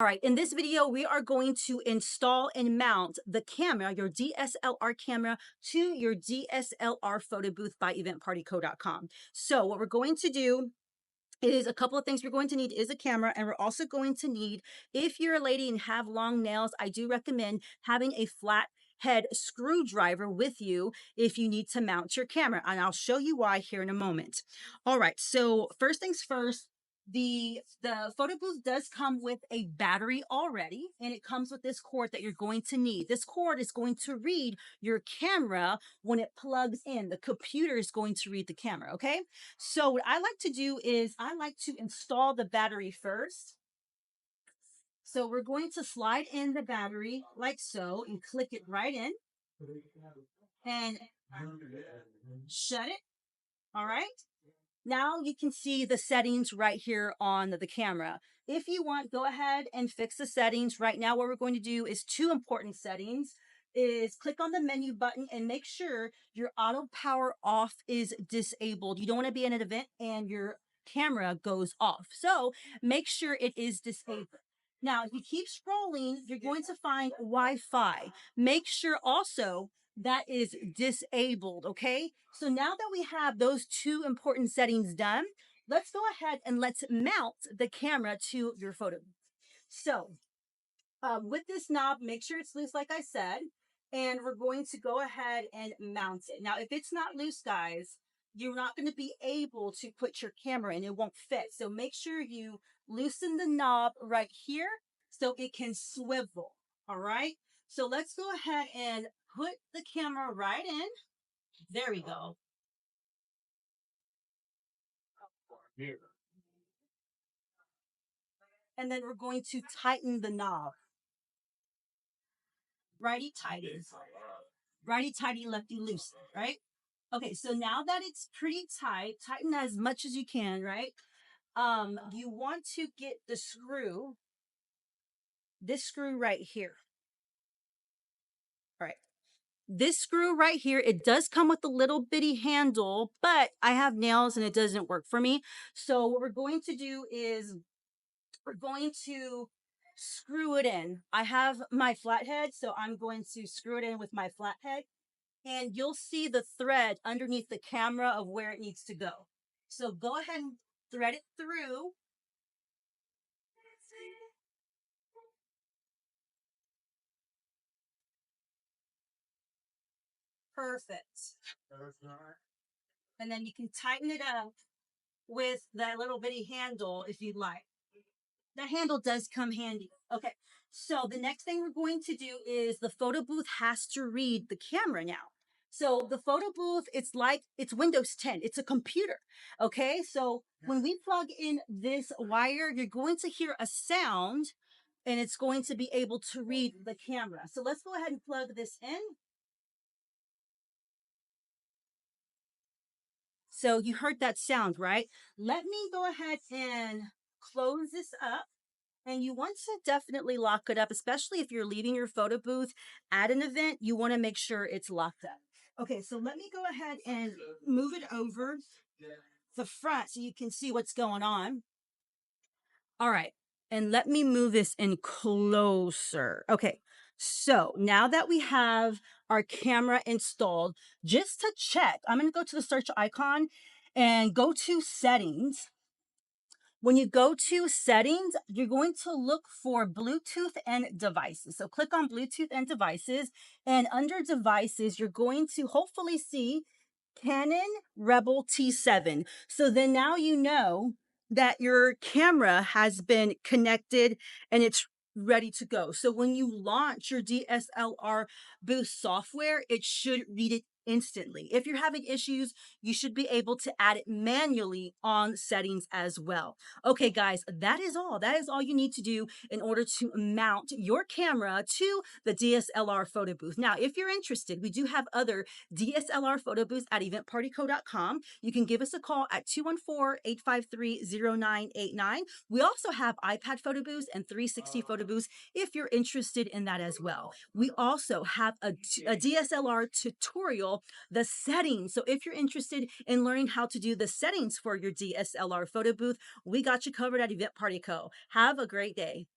All right, in this video, we are going to install and mount the camera, your DSLR camera, to your DSLR Photo Booth by eventpartyco.com. So what we're going to do is a couple of things we're going to need is a camera, and we're also going to need, if you're a lady and have long nails, I do recommend having a flat head screwdriver with you if you need to mount your camera, and I'll show you why here in a moment. All right, so first things first, the photo booth does come with a battery already, and it comes with this cord that you're going to need. This cord is going to read your camera when it plugs in. The computer is going to read the camera, okay? So what I like to do is I like to install the battery first. So we're going to slide in the battery like so and click it right in and shut it. All right. Now you can see the settings right here on the camera. If you want, go ahead and fix the settings. Right now, what we're going to do is two important settings. Is click on the menu button and make sure your auto power off is disabled. You don't want to be in an event and your camera goes off. So make sure it is disabled. Now, if you keep scrolling, you're going to find Wi-Fi. Make sure also that is disabled, okay? So now that we have those two important settings done, let's go ahead and let's mount the camera to your photo. So with this knob, make sure it's loose like I said, and we're going to go ahead and mount it. Now, if it's not loose, guys, you're not going to be able to put your camera in. It won't fit. So make sure you loosen the knob right here so it can swivel, all right? So let's go ahead and put the camera right in. There we go. And then we're going to tighten the knob. Righty tighty. Righty tighty, lefty loose, right? Okay, so now that it's pretty tight, tighten as much as you can, right? You want to get the screw, this screw right here. All right. This screw right here, it does come with a little bitty handle, but I have nails and it doesn't work for me. So what we're going to do is we're going to screw it in. I have my flathead, so I'm going to screw it in with my flathead, and you'll see the thread underneath the camera of where it needs to go. So go ahead and thread it through. Perfect. And then you can tighten it up with that little bitty handle if you'd like. The handle does come handy. Okay, so the next thing we're going to do is the photo booth has to read the camera now. So the photo booth, it's Windows 10. It's a computer. Okay, so when we plug in this wire, you're going to hear a sound and it's going to be able to read the camera. So let's go ahead and plug this in. So you heard that sound, right? Let me go ahead and close this up. And you want to definitely lock it up, especially if you're leaving your photo booth at an event. You want to make sure it's locked up. Okay, so let me go ahead and move it over the front so you can see what's going on. All right, and let me move this in closer. Okay, so now that we have our camera installed, just to check, I'm going to go to the search icon and go to settings. When you go to settings, you're going to look for Bluetooth and devices. So click on Bluetooth and devices, and under devices, you're going to hopefully see Canon Rebel T7. So then now you know that your camera has been connected and it's ready to go. So when you launch your DSLR Booth software, it should read it instantly. If you're having issues, you should be able to add it manually on settings as well. Okay, guys, that is all. That is all you need to do in order to mount your camera to the DSLR photo booth. Now, if you're interested, we do have other DSLR photo booths at eventpartyco.com. You can give us a call at 214-853-0989. We also have iPad photo booths and 360 photo booths if you're interested in that as well. We also have a DSLR tutorial, the settings. So if you're interested in learning how to do the settings for your DSLR photo booth, we got you covered at Event Party Co. Have a great day.